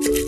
समस्त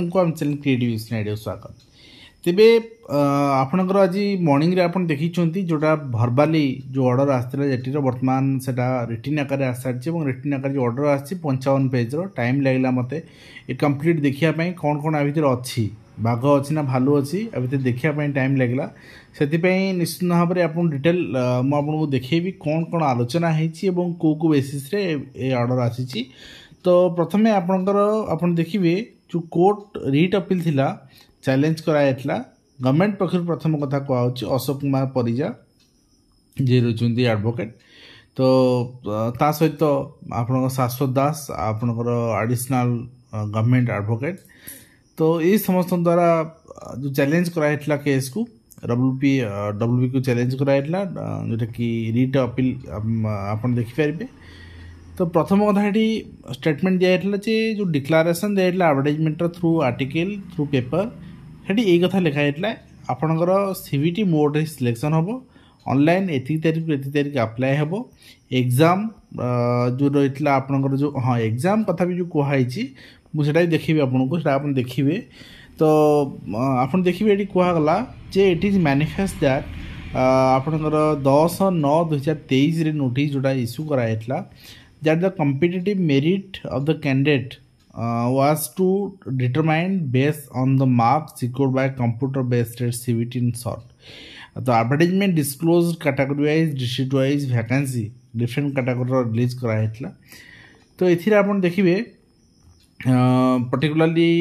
को आम चैनल क्रिएटिव आइडिया स्वागत। तेबे आपनकर आज मॉर्निंग रे आपन देखिछंती जोटा भर्बाली जो ऑर्डर आस्थिला जेटीर वर्तमान सेटा रिटिन आकार आसारछि एवं रिटिन आकार जो ऑर्डर आछि 55 पेज रो टाइम लागला मते ए कंप्लीट देखिया पई कोन कोन आ भितर अछि बाघ अछि ना भालू अछि आ भितर देखिया पई टाइम लागला सेति पई निश्चित भाव रे आपन डिटेल म आपन देखैबी कोन कोन आलोचना हेछि एवं को बेसिस रे ए ऑर्डर आसीछि। तो प्रथमे आपनकर आपन देखिबे जो कोर्ट रिट अपील थिला चैलेंज कराइला गवर्नमेंट पक्षर प्रथम कथा कहउछि अशोक कुमार परिजा जे रचुंदी एडवोकेट। तो ता सहित आपन शाश्वत दास आपनकर एडिशनल गवर्नमेंट एडवोकेट। तो ये समस्त द्वारा जो चैलेंज कराइला केस को डब्ल्यूपी को चैलेंज कराइला जोटा कि रिट अपील आपन देखि पारिबे। तो प्रथम कथा स्टेटमेंट दिया जे जो डिक्लारेशन दिया advertisement through article through paper Hattie यही कथा लिखाई आपणकर सीवीटी मोड रे सिलेक्शन हम ऑनलाइन एति तारीख अप्लाई हम एग्जाम जो रही आपणकर जो हाँ एग्जाम कथा भी जो कहुई मुझे देखी आपको आप देखिए। तो आपन देखिए ये कहगला जे इट इज मैनिफेस्ट दैट आपणकर 10/9/2023 रे नोटिस जोटा issue कराइला that the competitive merit of the candidate was to determine based on the marks secured by computer based test CBT in short. The advertisement disclosed category wise district wise vacancy different category release कराइला। तो एथिरे आपण देखिबे particularly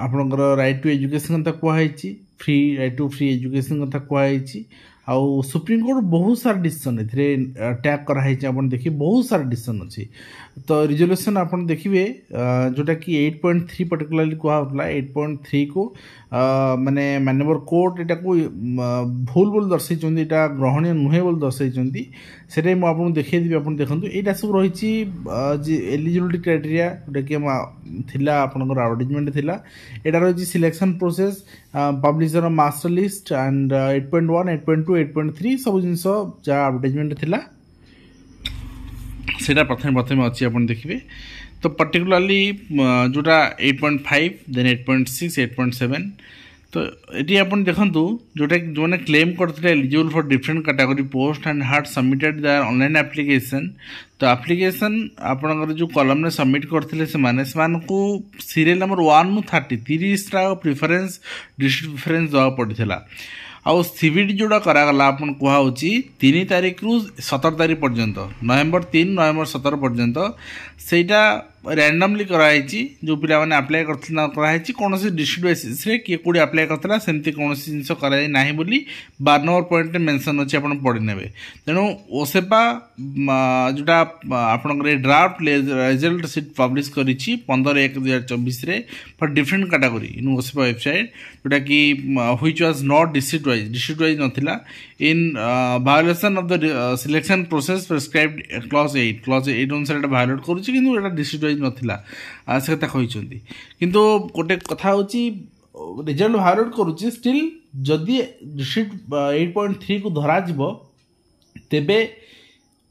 आपनकर right to education कथा कहैछि free right to free education कथा कहैछि आउ सुप्रीम कोर्ट बहुत सारा डिसीजन एथिरे टैग कराई आपन देखि बहुत सारा डिसीजन अछि। तो रिजोल्यूशन आपन देखिबे जोटा कि 8.3 पर्टिकुलरली कहउतला 8.3 को माने माननीय कोर्ट एटा को भूल दर्शै चंदी एटा ग्रहणीय नुहे बोल दर्शै चंदी सेटे म आपन देखै दिबे आपन देखंतु एटा सब रहिछि जे एलिजिबिलिटी क्राइटेरिया जोटा कि थिला आपनकर एडवर्टाइजमेंट थिला एटा रहिछि selection process publisher master list and 8.1 8.2 8.3 सब जिंस जा एडवर्टाइजमेंट थिला सेटा प्रथम अच्छी आप देखिए। तो पर्टिकुलरली जोटा 8.5 देन 8.6 8.7 तो ये आप देखूँ जोटा जो मैंने क्लेम करते eligible for different category post and hard submitted there online application. तो एप्लिकेशन आपनकर जो कॉलम ने सबमिट करते सीरियल नंबर 1 नु 30 प्रिफरेंस डिस्ट्रिक्ट प्रिफरेंस दवा पड़ता आउ सीवीटी जोड़ा करागला आपन कहउछि 3 तारीख रु 17 तारीख पर्यंत नवेम्बर 3 नवेम्बर 17 पर्यंत सेटा रैंडमली कराई जो पिला माने अप्लाई करथिला कराई कोनोसी डिस्ट्रिक्ट बेसिस रे के कोडी अप्लाई करथिला सेमती कोनोसी जिंस कराई नाही बोली 12 नंबर पॉइंट रे मेंशन अछि आपन पढि नेबे। तेनु ओसेपा जोटा आपन ड्राफ्ट रिजल्ट सीट पब्लिश करिछि 15/1/2024 रे for different category in OSEPA website जोटा कि which was not district wise नथिला in violation of the selection process prescribed clause 8 अनुसार एटा वायोलेट करूछि किंतु एटा डिस्ट्रिक्ट वाइज नथिला से कथा कहिसंती। किंतु गोटे कथा होछि रिजल्ट वायोलेट करूछि स्टिल जदि डिस्ट्रिक्ट 8.3 को धरा जिवो तेबे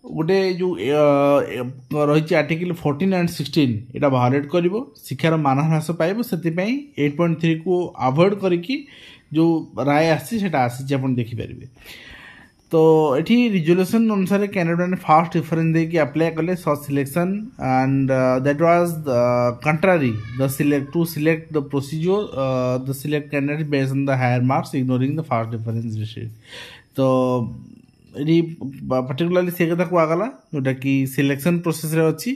गोटे जो रही आर्टिकल 14 एंड 16 एटा वायोलेट करिवो शिक्षार मान ह्रास पाइबो सेति पई 8.3 को अवॉइड करिकी जो राय आसी सेटा आसी आपण देखि परिबे। तो एठी रिजोल्यूशन अनुसार कैंडिडेट ने फास्ट डिफरेंस दे कि अप्लाई करले such selection and that was contrary the select the procedure the select candidate based on the higher marks ignoring the fast difference received. तो ये पर्टिकुलरली से कथा कहगला जोटा कि सिलेक्शन प्रोसेस रे अछि।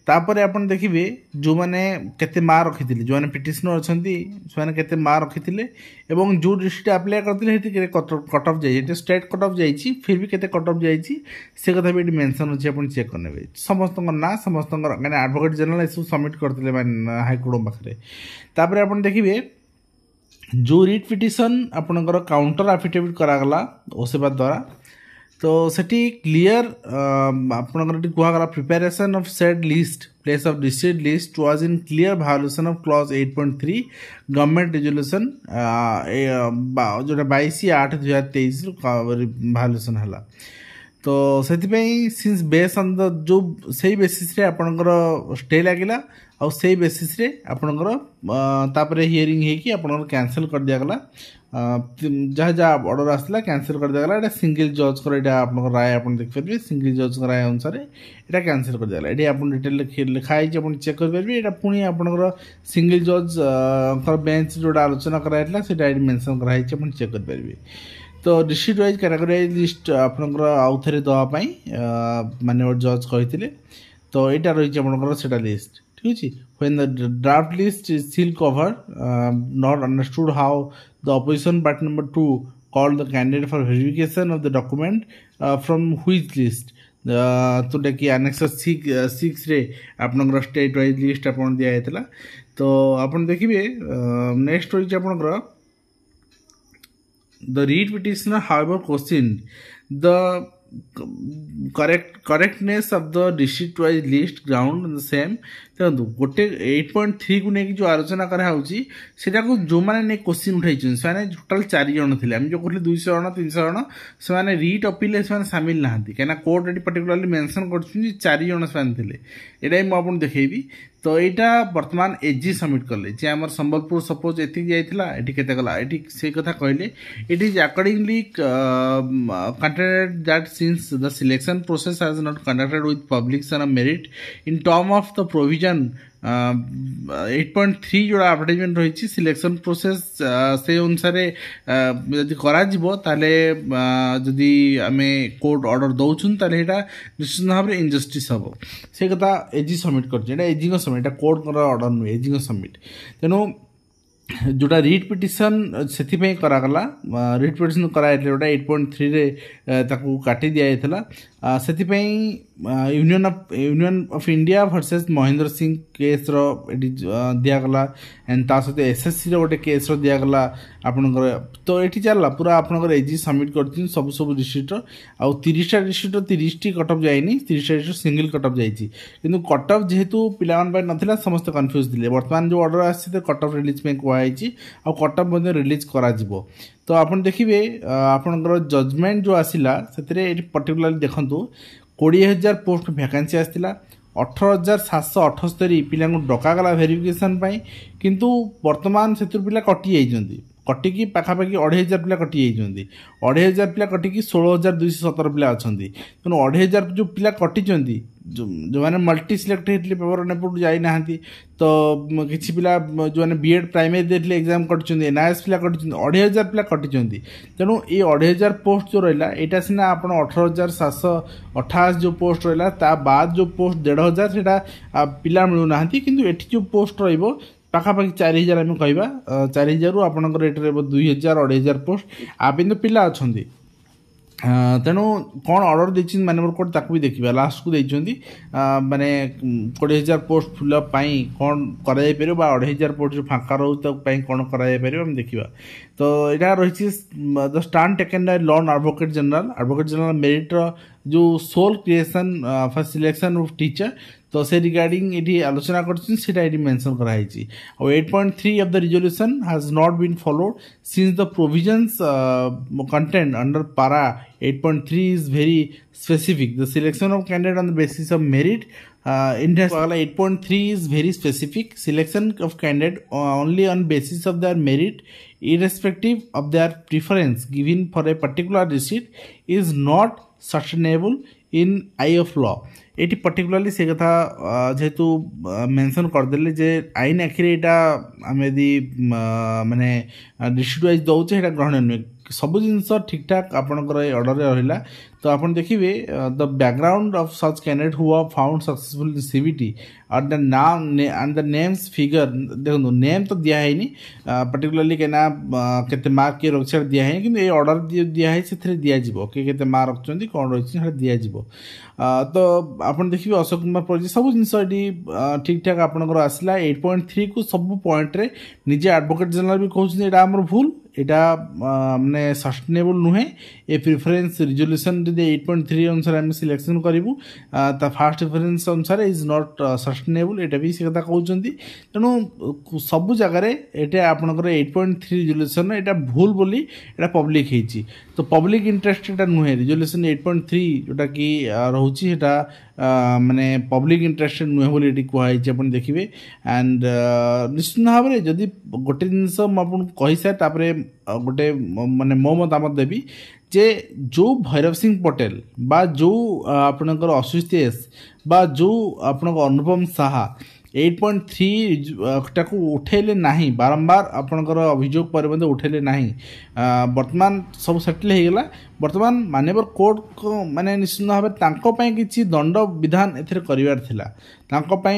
तापर आपन देखिबे जो माने केते मार्क रखिथिले जो माने पिटिशनर अछंती से माने केते मार्क रखिथिले एवं जो डिस्ट्रिक्ट अप्लाई करथिले हेति के कट ऑफ जाई एटे स्टेट कट ऑफ जाईची फिर भी केते कट ऑफ जाईची से कथा भी मेंशन अछि आपन चेक करनेबे समस्त ना समस्त माने एडवोकेट जनरल इशू सबमिट करथिले माने हाई कोर्ट पाखरे। तापर आपन देखिबे जो रिट पिटिशन आपनकर काउंटर एफिडेविट करागला ओसेबा द्वारा तो सेठी क्लियर आपनकर कहगला preparation of said list place of district list was in clear violation of clause 8.3 government resolution जो 22/8/2023 वायोलेशन है। तो से सिंस बेस ऑन द जो सही बेसिस रे आपनकर स्टे लगिला आ सही बेसिस रे आपनकर तापरे हियरिंग हे कि आपनकर कैंसिल कर दिया गला जहाँ जहाँ ऑर्डर आसला कैंसिल कर दिया गला। एटा सिंगल जज कर एटा आपनकर राय आपन देख परबे सिंगल जज कर राय अनुसार एटा कैंसिल कर दिया गला। एटी आपन डिटेल लिखा है आपन चेक कर परबे। एटा पुनी आपनकर सिंगल जज कर बेंच जोडा आलोचना कराइतला सेटा एटी मेंशन करा है आपन चेक कर परबे। तो डिस्ट्रिक्ट वाइज कैटेगरी लिस्ट आपनकर आउ थरे दवा पई माननीय जज कहिथिले। तो एटा रही आपनकर सेटा लिस्ट ठीक अछि। When the draft list is still covered, not understood how the opposition party number 2 called the candidate for verification of the document from which list. तो देखिए annex 6 रे आपनकर स्टेट वाइज लिस्ट आपन दिया हेतला। तो आपन देखिबे नेक्स्ट होई आपनकर the read petitioner however questioned the correctness of the district wise list ground the same। देखो गोटे 8.3 को लेकिन जो आलोचना करा होची सेटा को जो माने ने क्वेश्चन उठाई छन से माने टोटल 4 जण थिले। हम जो कहले 200 जण 300 जण से माने रीट अपील से माने शामिल नाहंती केना कोर्ट एटी पर्टिकुलरली मेंशन करछन जे 4 जण से माने थिले। एटाई म आपन देखेबी। तो एटा वर्तमान एजी सबमिट करले जे हमर संबलपुर सपोज एथि जाइथिला एटी केते गला एटी से कथा कहले it is accordingly contented that since the selection process has not conducted with publication of merit in term of the provision 8.3 जोड़ा एडवर्टाइजमेंट रही सिलेक्शन प्रोसेस से अनुसार यदि करा जिवो ताले यदि आमे कोर्ट ऑर्डर दउछुन ताले एटा निश्चित भाव रे इनजस्टिस हबो से कथा एजी सबमिट करछ। एटा एजी को सबमिट एटा कोर्ट कर ऑर्डर नु एजी को सबमिट तेनो जोटा रिट पिटिशन से करागला रिट पिटिशन कराइले जोटा 8.3 रे ताकू काटी दिया जायतला से union of India versus Mahendra Singh case रो दियागला एंड ता सहित एसएससी रो गोटे केस रो दियागला आपनकर। तो एठी चलला पूरा आपनकर एजी सबमिट करथिन सब सब डिस्ट्रिक्ट आ 30 टा डिस्ट्रिक्ट 30 टी कट ऑफ जायनी 30 टा डिस्ट्रिक्ट सिंगल कट ऑफ जायछि किंतु कट ऑफ जेहेतु पिलावन बाय नथिला समस्त कंफ्यूज दिले। वर्तमान जो ऑर्डर आछि ते कट ऑफ रिलीज में कोआ आइछि आ कट ऑफ मध्ये रिलीज करा जिवो। तो आपन देखिबे आपनकर जजमेंट जो आसिला सेतरे एठी पर्टिकुलरली देखंतु 20,000 पोस्ट वैकेंसी आस्तिला 18,778 पिला डकागला वेरिफिकेशन किंतु वर्तमान से पिला कटि जाइछन्ती कटिकी पाखापाखि 2,500 पिला कटि जाइछन्ती 2,500 पिला कटिकी 16,217 पिला अछन्ती। तेणु 2,500 जो पिला कटिछन्ती जो माने मल्टी सिलेक्ट हेतले पेपर नेपुट जाई नाहंती तो किछि पिला जो माने बीएड प्राइमरी देथले एग्जाम कटिछन्ती एनआईएस पिला कटिछन्ती 2,500 पिला कटिछन्ती। तेणु ए 2,500 पोस्ट जो रहला एटा सिना आपण 18,728 जो पोस्ट रहला ता बाद जो पोस्ट 1,500 सेटा पिला मिलु नाहंती किंतु एठी जो पोस्ट रहइबो पाखापाखि 4,000 आम कहवा 4,000 रु आपनकर एटे 2,000 2,500 पोस्ट आबिन तो पिला अछन्ती। तेणु कौन ऑर्डर देछि माननीय कोर्ट ताकू भी देखिबा लास्ट को देछन्ती माने 20,000 पोस्ट फिलअप पाई कौन करा जाय परबो 2,500 पोस्ट जो फांका रहउ त पाई कौन करा जाय परबो हम देखिबा। तो एटा रहिछि the stand taken by law advocate general merit जो sole creation for selection of teacher तो से रिगार्डिंग एटी आलोचना करछन सेटा एटी मेंशन करा हिची। और 8.3 of the resolution has not been followed since the provisions content under para 8.3 is very specific. The selection of candidate on the basis of merit Index 8.3 is very specific. Selection of candidate only on basis of their merit irrespective of their preference given for a particular district is not sustainable in eye of law. Eighty particularly से कथा जेहेतु mention करदेले जे आईन आखिरे एटा आमे यदि माने district wise दउचे एटा ग्रहण नुहे सब जिनस ठीक ठाक आपनकर ऑर्डर रे रहिला। तो आपन देखिबे the background of such candidate who are found successful in CBT और the name and the names figure देखो नेम तो दिया है नहीं पर्टिकुलरली केना केते मार्क के रक्षण दिया है कि ऑर्डर दिया है से दिया जिवो के केते मार्क रखचंती कोन रहिछि से दिया जिवो। तो आपन देखिबे अशोक कुमार पड़जी सब जिनस ठीक ठाक आपनकर आसला 8.3 को सब पॉइंट रे निजे एडवोकेट जनरल भी कहउछि एटा हमर भूल एटा माने सस्टेनेबल नुहे ए प्रेफरेंस रिजोल्यूशन जदि 8.3 अनुसार आम सिलेक्शन करूँ फास्ट प्रिफरेन्स अनुसार इज नॉट सस्टेनेबल एटा भी से कथा कहते तेणु सबू जगार ये आपंकर 8.3 रिजोल्यूशन एटा भूल बोली एटा पब्लिक होती तो पब्लिक इंटरेस्ट एटा नुहे रिजोल्यूशन 8.3 जोटा कि रोचे माने पब्लिक इंटरेस्ट नुहे बोली कहुई आप देखिए एंड निश्चित भाव में जदि गोटे जिनस मुझे कही सारे गोटे माने मो मतामत देवी जे जो भैरव सिंह पटेल बा जो आपणकर अशुतेश बा जो आपणक अनुपम साहा 8.3 टाकू उठेले नहीं बारंबार आपणकर अभियोग पर उठेले नहीं वर्तमान सब सेटल हो गला वर्तमान माननीय कोर्ट को माने निश्चित भाव में किसी दंड विधान एथिरे करिवार थिला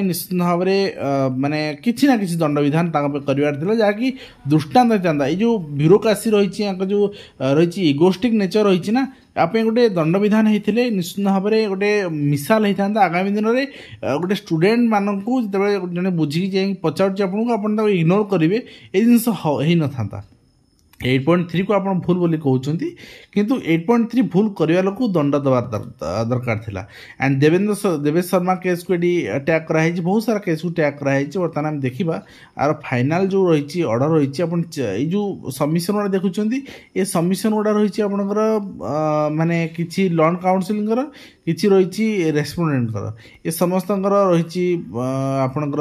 निश्चित भाव में माने किसी ना किसी दंड विधान करिवार थिला जहाँकि दृष्टांत चाहता ये जो ब्यूरोक्रासी रही जो रही इगोस्टिक नेचर रही ना आप गोटे दंड विधान होते निश्चित भाव में गोटे मिसाल होता आगामी दिन में गोटे स्टूडेंट मानक जो जड़े बुझी जाए पचार आपको इग्नोर करेंगे ये जिन हो न था 8.3 को आप भूल बोली कहते किंतु 8.3 भूल करने लोक दंड दबार दरकार थिला एंड देवेश शर्मा केस को ये टैग कराई बहुत सारा केस को टैग कराई बर्तमान आम देखा आर फाइनाल जो रही ऑर्डर रही जो सबमिशन गुड़ा देखुं ये सबमिशन गुड़ा रही आपंकर माने किसी लॉ काउंसिल किसी रही रेस्पोंडेंट ये समस्त रही आपंकर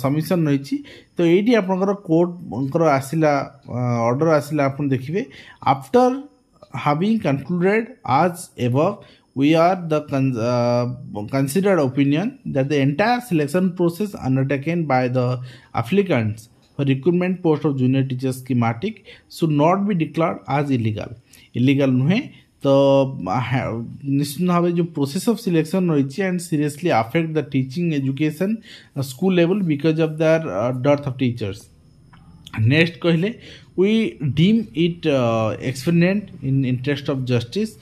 सबमिशन रही तो ये आपंकर कोर्ट आसला ऑर्डर आसला आप देखिए after having concluded as above we are the considered opinion that the entire selection process undertaken by the applicants for recruitment post of junior teachers schematic should not be declared as illegal नुहे तो निश्चित भाव जो process of selection रही and seriously affect the teaching education school level because of their death of teachers next कहले we deem it expedient in interest of justice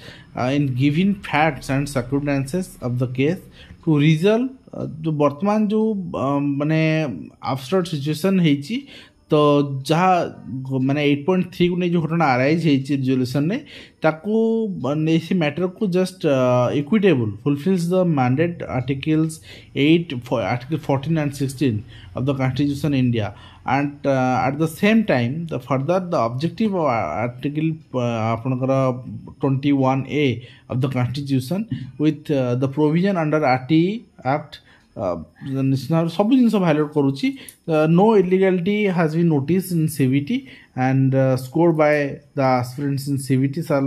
in giving facts and circumstances of the case to resolve जो वर्तमान जो माने absurd situation है तो जहाँ माने 8.3 को नहीं जो घटना अराइज है रिजोल्यूशन ने ताकू इसी मैटर को just equitable fulfils the mandate articles 8 article 14 and 16 of the Constitution India and at the same time the further the objective of article आपनकर 21A of the Constitution with the provision under RTE Act सब जिन violate करुच्ची no illegality has been notice in CVT and scored by the aspirants in CVT साल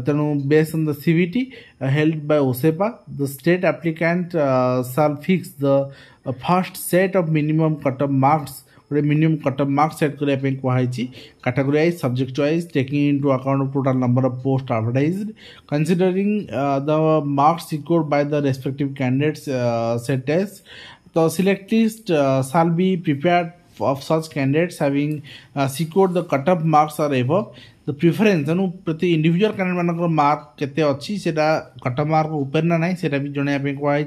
तेणु based on the CVT held by OSEPA the state applicant साल fix the first set of minimum cut off marks minimum cut off marks set करने कहुई category wise subject wise taking into account total number of post advertised considering the marks secured by the respective candidates set test the select list shall be prepared of such candidates having secured the cut-off marks or above the preference तेणु प्रति individual candidate मानक mark केते अच्छी सेटा cut-off mark ऊपर ना नहीं सेटा भी जणाया कहुई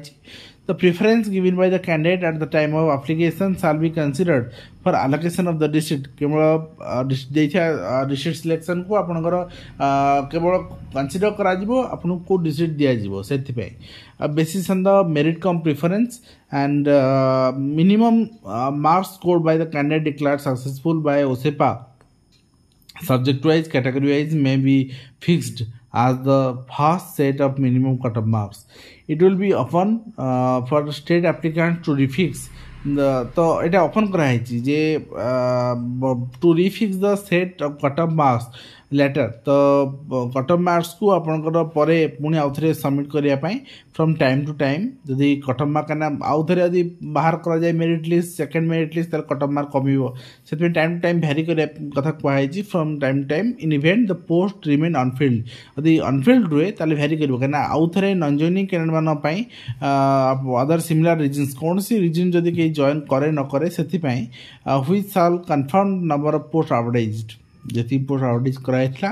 the preference given by the candidate at the time of application shall be considered for allocation of the district केवल district selection को आपनकर केवल कंसीडर करा जिवो आपन को डिस्ट्रिक्ट दिया जिवो सेति पे basis on the merit cum preference and minimum marks scored by the candidate declared successful by OSEPA subject wise category wise may be fixed as the first set of minimum cut-off marks. It will be open for the state applicants to refix तो এটা open कराई जे to refix the set of cut off marks later तो cut off marks को आपनकर परे पुणी आउ थे सबमिट करने फ्रॉम टाइम टू टाइम जदि कट-ऑफ मार्क आउ थे यदि बाहर करा जाए merit list second merit list cut off mark कमिबो से टाइम टू टाइम भैरी करने कथा कहुई from time to time in event the post remain unfilled यदि अनफिल्ड रुए ताले भैरी करिवो कना आउ थे नॉन जॉइनिंग कैंडिडेट मान पई अदर सिमिलर रीजंस कौन सी रीजन जदि के जॉइन करे न करे से which shall confirm number of post advertised जी पोस्ट एडवर्टाइज कराइला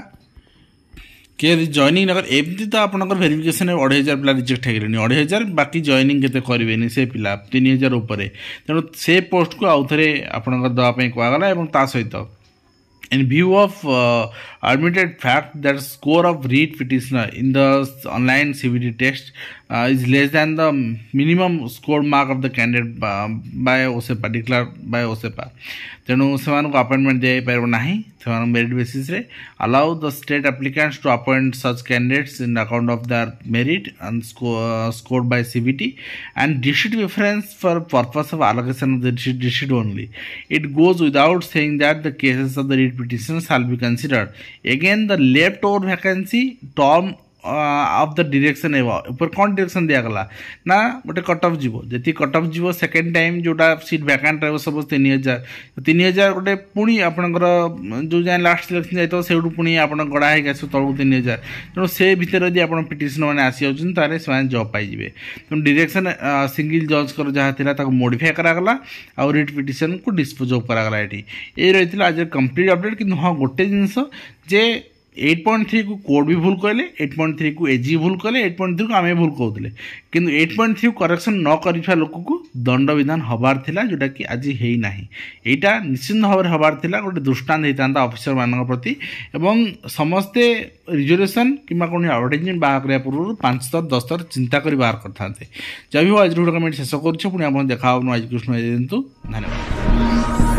किए जॉइनिंग नगर एमती तो आपंकर भेरिफिकेशन 2500 पिला रिजेक्ट हो गले 2500 बाकी जॉइनिंग केते करेंगे से पिला 3000 उपर तेणु से पोस्ट को आउ थे आपंकर देवाई कहगला ता सहित in view of admitted fact that score of read petitioner in the online CVT test is less than the minimum score mark of the candidate by OSEPA declared by OSEPA. तेणु से appointment दे पार ना से merit basis रे allow the state applicants to appoint such candidates in account of their merit and scored by CVT and district preference for purpose of allocation of the district only. It goes without saying that the cases of the read petition shall be considered. Again, the leftover vacancy term of the direction ऊपर कौन direction दिगला ना गोटे cut off जीव जी cut off जीव second time जोटा seat भैकांट रहा सब 3000 गोटे पुणी आपंकर जो जाए लास्ट सिलेक्शन जाइए से पुणी आप गड़ा होगी आस तलू 3000 तेणु से भितर यदि आप पिटिशन मैंने आसी जाऊँ से जॉब पाइबे तेणु डायरेक्शन सिंगल जज कर जहाँ मोडिफाई करागला आउ रिट पिटिशन को डिस्पोज ऑफ करागला ये रही आज कंप्लीट अपडेट कि हाँ गोटे जिनस जे 8.3 को कोड भी भूल कहले 8.3 को एजी भूल कहले 8.3 को आमे भूल कहते किंतु 8.3 करेक्शन न कर लोक को दंड विधान हबार थिला जोटा कि आज है ना यहाँ निश्चित भाव में हबार थिला गोटे दृष्टांत होता ऑफिसर मान प्रति एवं समस्ते रिजर्वेशन कि कौन एडवर्टाइजमेंट बाहर करने पूर्व 5 थर 10 थर चिंता कर बाहर करते जब भी आज कमेंट शेष कर देखा आज कृष्ण धन्यवाद।